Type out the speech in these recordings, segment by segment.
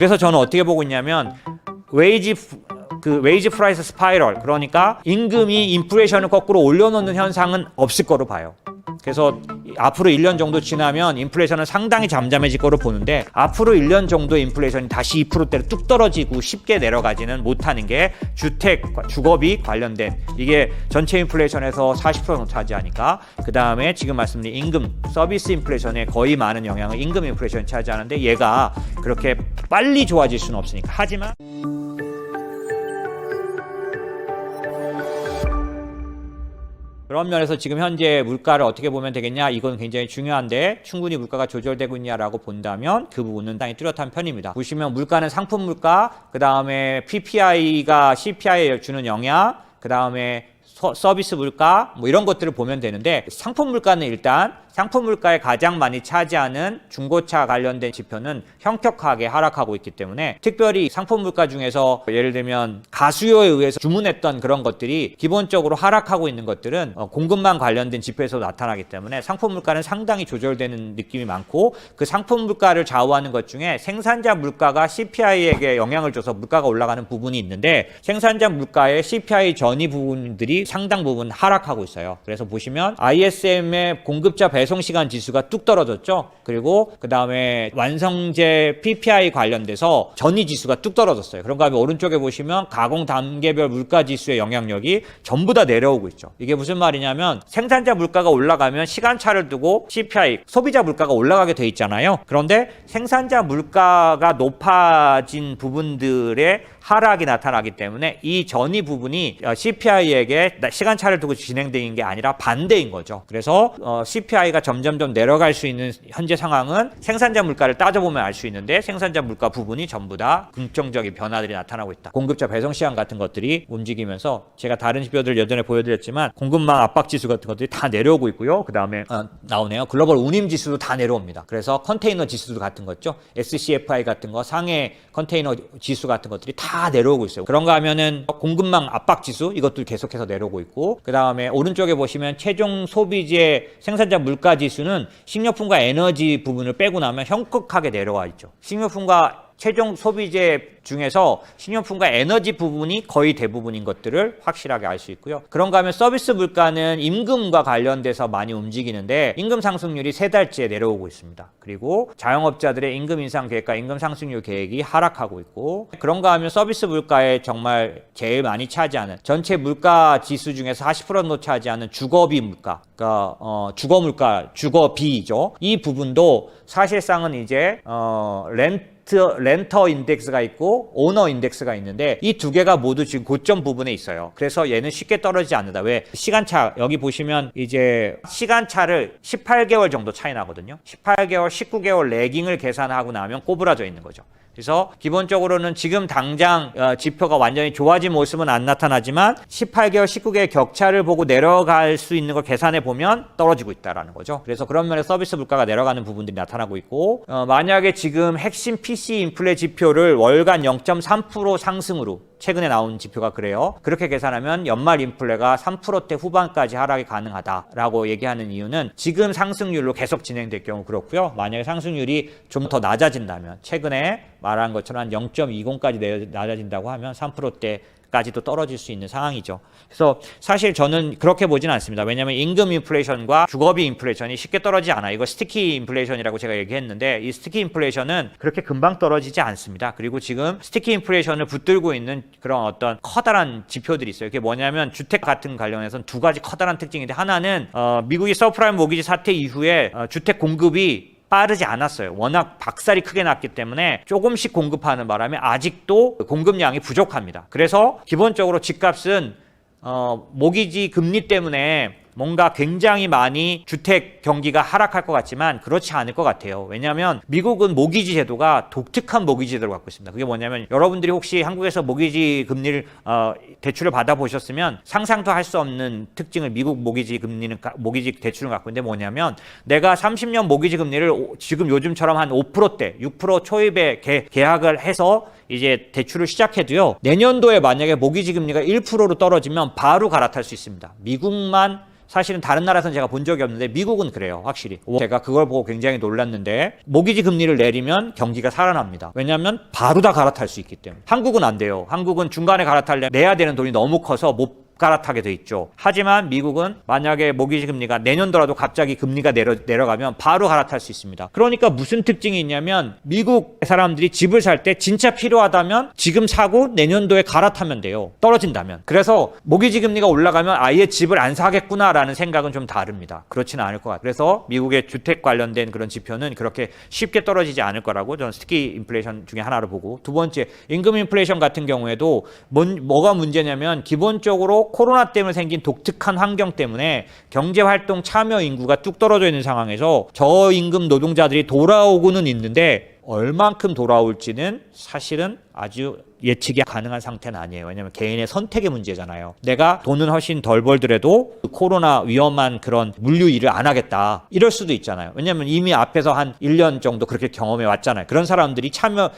그래서 저는 어떻게 보고 있냐면 웨이지 프라이스 스파이럴, 그러니까 임금이 인플레이션을 거꾸로 올려놓는 현상은 없을 거로 봐요. 그래서 앞으로 1년 정도 지나면 인플레이션은 상당히 잠잠해질 거로 보는데, 앞으로 1년 정도 인플레이션이 다시 2%대로 뚝 떨어지고 쉽게 내려가지는 못하는 게 주택, 주거비 관련된, 이게 전체 인플레이션에서 40% 정도 차지하니까, 그 다음에 지금 말씀드린 임금, 서비스 인플레이션에 거의 많은 영향을 임금 인플레이션이 차지하는데, 얘가 그렇게 빨리 좋아질 수는 없으니까. 하지만 그런 면에서 지금 현재 물가를 어떻게 보면 되겠냐, 이건 굉장히 중요한데, 충분히 물가가 조절되고 있냐라고 본다면 그 부분은 당연히 뚜렷한 편입니다. 보시면 물가는 상품 물가, 그 다음에 PPI가 CPI에 주는 영향, 그 다음에 서비스 물가, 뭐 이런 것들을 보면 되는데, 상품 물가는 일단 상품 물가에 가장 많이 차지하는 중고차 관련된 지표는 현격하게 하락하고 있기 때문에, 특별히 상품 물가 중에서 예를 들면 가수요에 의해서 주문했던 그런 것들이 기본적으로 하락하고 있는 것들은 공급망 관련된 지표에서 나타나기 때문에 상품 물가는 상당히 조절되는 느낌이 많고, 그 상품 물가를 좌우하는 것 중에 생산자 물가가 CPI에게 영향을 줘서 물가가 올라가는 부분이 있는데, 생산자 물가의 CPI 전이 부분들이 상당 부분 하락하고 있어요. 그래서 보시면 ISM의 공급자 배송 시간 지수가 뚝 떨어졌죠. 그리고 그 다음에 완성재 PPI 관련돼서 전이 지수가 뚝 떨어졌어요. 그런가 하면 오른쪽에 보시면 가공 단계별 물가 지수의 영향력이 전부 다 내려오고 있죠. 이게 무슨 말이냐면, 생산자 물가가 올라가면 시간차를 두고 CPI, 소비자 물가가 올라가게 돼 있잖아요. 그런데 생산자 물가가 높아진 부분들의 하락이 나타나기 때문에 이 전이 부분이 CPI에게 시간차를 두고 진행되는 게 아니라 반대인 거죠. 그래서 CPI가 점점점 내려갈 수 있는 현재 상황은 생산자 물가를 따져보면 알 수 있는데, 생산자 물가 부분이 전부 다 긍정적인 변화들이 나타나고 있다. 공급자 배송 시간 같은 것들이 움직이면서, 제가 다른 지표들 예전에 보여드렸지만 공급망 압박 지수 같은 것들이 다 내려오고 있고요. 그 다음에 나오네요. 글로벌 운임 지수도 다 내려옵니다. 그래서 컨테이너 지수도 같은 거죠. SCFI 같은 거, 상해 컨테이너 지수 같은 것들이 다 내려오고 있어요. 그런가 하면은 공급망 압박 지수, 이것도 계속해서 내려오고 있고, 그 다음에 오른쪽에 보시면 최종 소비재 생산자 물가 지수는 식료품과 에너지 부분을 빼고 나면 현격하게 내려와 있죠. 식료품과 최종 소비재 중에서 식료품과 에너지 부분이 거의 대부분인 것들을 확실하게 알 수 있고요. 그런가 하면 서비스 물가는 임금과 관련돼서 많이 움직이는데, 임금 상승률이 3달째 내려오고 있습니다. 그리고 자영업자들의 임금 인상 계획과 임금 상승률 계획이 하락하고 있고, 그런가 하면 서비스 물가에 정말 제일 많이 차지하는, 전체 물가 지수 중에서 40% 정도 차지하는 주거비 물가, 그러니까 주거비죠. 이 부분도 사실상은 이제 렌터 인덱스가 있고 오너 인덱스가 있는데, 이 두 개가 모두 지금 고점 부분에 있어요. 그래서 얘는 쉽게 떨어지지 않는다. 왜? 시간차, 여기 보시면 이제 시간차를 18개월 정도 차이 나거든요. 18개월, 19개월 레깅을 계산하고 나면 꼬부라져 있는 거죠. 그래서 기본적으로는 지금 당장 지표가 완전히 좋아진 모습은 안 나타나지만 18개월, 19개월 격차를 보고 내려갈 수 있는 걸 계산해 보면 떨어지고 있다라는 거죠. 그래서 그런 면에 서비스 물가가 내려가는 부분들이 나타나고 있고, 만약에 지금 핵심 PC 인플레 지표를 월간 0.3% 상승으로, 최근에 나온 지표가 그래요. 그렇게 계산하면 연말 인플레가 3%대 후반까지 하락이 가능하다라고 얘기하는 이유는, 지금 상승률로 계속 진행될 경우 그렇고요. 만약에 상승률이 좀 더 낮아진다면, 최근에 말한 것처럼 한 0.20까지 낮아진다고 하면 3%대까지도 떨어질 수 있는 상황이죠. 그래서 사실 저는 그렇게 보진 않습니다. 왜냐하면 임금 인플레이션과 주거비 인플레이션이 쉽게 떨어지지 않아요. 이거 스티키 인플레이션이라고 제가 얘기했는데, 이 스티키 인플레이션은 그렇게 금방 떨어지지 않습니다. 그리고 지금 스티키 인플레이션을 붙들고 있는 그런 어떤 커다란 지표들이 있어요. 그게 뭐냐면, 주택 같은 관련해서는 두 가지 커다란 특징인데, 하나는 미국이 서프라임 모기지 사태 이후에 주택 공급이 빠르지 않았어요. 워낙 박살이 크게 났기 때문에 조금씩 공급하는 바람에 아직도 공급량이 부족합니다. 그래서 기본적으로 집값은 모기지 금리 때문에 뭔가 굉장히 많이 주택 경기가 하락할 것 같지만 그렇지 않을 것 같아요. 왜냐하면 미국은 모기지 제도가 독특한 모기지 제도를 갖고 있습니다. 그게 뭐냐면, 여러분들이 혹시 한국에서 모기지 금리를 대출을 받아보셨으면 상상도 할 수 없는 특징을 미국 모기지 대출을 갖고 있는데, 뭐냐면 내가 30년 모기지 금리를 지금 요즘처럼 한 5%대 6% 초입에 계약을 해서 이제 대출을 시작해도요, 내년도에 만약에 모기지 금리가 1%로 떨어지면 바로 갈아탈 수 있습니다. 미국만 사실은 다른 나라에서는 제가 본 적이 없는데 미국은 그래요. 확실히. 제가 그걸 보고 굉장히 놀랐는데 모기지 금리를 내리면 경기가 살아납니다. 왜냐하면 바로 다 갈아탈 수 있기 때문에. 한국은 안 돼요. 한국은 중간에 갈아탈려면 내야 되는 돈이 너무 커서 못 갈아타게 돼 있죠. 하지만 미국은 만약에 모기지 금리가 내년도라도 갑자기 금리가 내려가면 바로 갈아탈 수 있습니다. 그러니까 무슨 특징이 있냐면 미국 사람들이 집을 살 때 진짜 필요하다면 지금 사고 내년도에 갈아타면 돼요. 떨어진다면. 그래서 모기지 금리가 올라가면 아예 집을 안 사겠구나라는 생각은 좀 다릅니다. 그렇지는 않을 것 같아요. 그래서 미국의 주택 관련된 그런 지표는 그렇게 쉽게 떨어지지 않을 거라고 저는 스티키 인플레이션 중에 하나로 보고, 두 번째 임금 인플레이션 같은 경우에도 뭐가 문제냐면 기본적으로 코로나 때문에 생긴 독특한 환경 때문에 경제활동 참여 인구가 뚝 떨어져 있는 상황에서 저임금 노동자들이 돌아오고는 있는데 얼만큼 돌아올지는 사실은 아주 예측이 가능한 상태는 아니에요. 왜냐하면 개인의 선택의 문제잖아요. 내가 돈은 훨씬 덜 벌더라도 코로나 위험한 그런 물류 일을 안 하겠다, 이럴 수도 있잖아요. 왜냐하면 이미 앞에서 한 1년 정도 그렇게 경험해 왔잖아요. 그런 사람들이 참여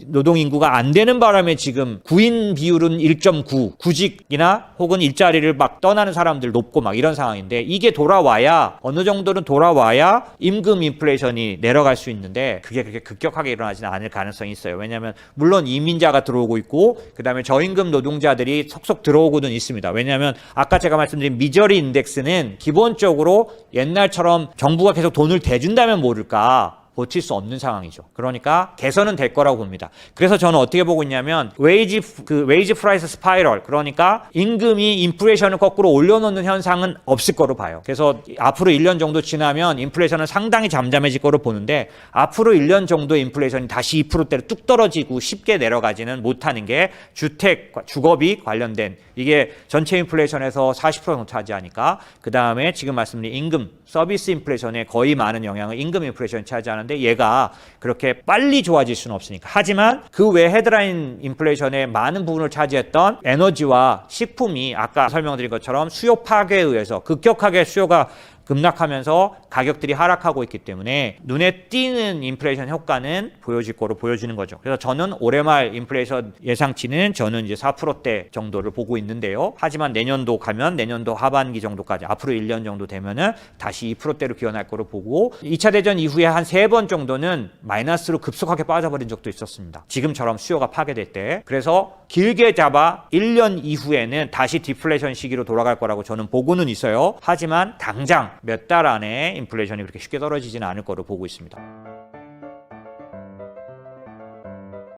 노동 인구가 안 되는 바람에 지금 구인 비율은 1.9, 구직이나 혹은 일자리를 막 떠나는 사람들 높고 막 이런 상황인데, 이게 돌아와야, 어느 정도는 돌아와야 임금 인플레이션이 내려갈 수 있는데 그게 그렇게 급격하게 일어나지는 않을 가능성이 있어요. 왜냐하면 물론 이민자가 들어오고 있고 그다음에 저임금 노동자들이 속속 들어오고는 있습니다. 왜냐하면 아까 제가 말씀드린 미저리 인덱스는 기본적으로 옛날처럼 정부가 계속 돈을 대준다면 모를까 버틸 수 없는 상황이죠. 그러니까 개선은 될 거라고 봅니다. 그래서 저는 어떻게 보고 있냐면 웨이지 프라이스 스파이럴, 그러니까 임금이 인플레이션을 거꾸로 올려놓는 현상은 없을 거로 봐요. 그래서 앞으로 1년 정도 지나면 인플레이션은 상당히 잠잠해질 거로 보는데, 앞으로 1년 정도 인플레이션이 다시 2%대로 뚝 떨어지고 쉽게 내려가지는 못하는 게 주택, 주거비 관련된, 이게 전체 인플레이션에서 40% 정도 차지하니까, 그 다음에 지금 말씀드린 임금, 서비스 인플레이션에 거의 많은 영향을 임금 인플레이션이 차지하는데, 얘가 그렇게 빨리 좋아질 수는 없으니까. 하지만 그 외 헤드라인 인플레이션의 많은 부분을 차지했던 에너지와 식품이 아까 설명드린 것처럼 수요 파괴에 의해서 급격하게 수요가 급락하면서 가격들이 하락하고 있기 때문에 눈에 띄는 인플레이션 효과는 보여질 거로 보여지는 거죠. 그래서 저는 올해 말 인플레이션 예상치는 저는 이제 4%대 정도를 보고 있는데요. 하지만 내년도 가면 내년도 하반기 정도까지, 앞으로 1년 정도 되면은 다시 2%대로 기원할 거로 보고, 2차 대전 이후에 한 3번 정도는 마이너스로 급속하게 빠져버린 적도 있었습니다. 지금처럼 수요가 파괴될 때. 그래서 길게 잡아 1년 이후에는 다시 디플레이션 시기로 돌아갈 거라고 저는 보고는 있어요. 하지만 당장 몇 달 안에 인플레이션이 그렇게 쉽게 떨어지지는 않을 거로 보고 있습니다.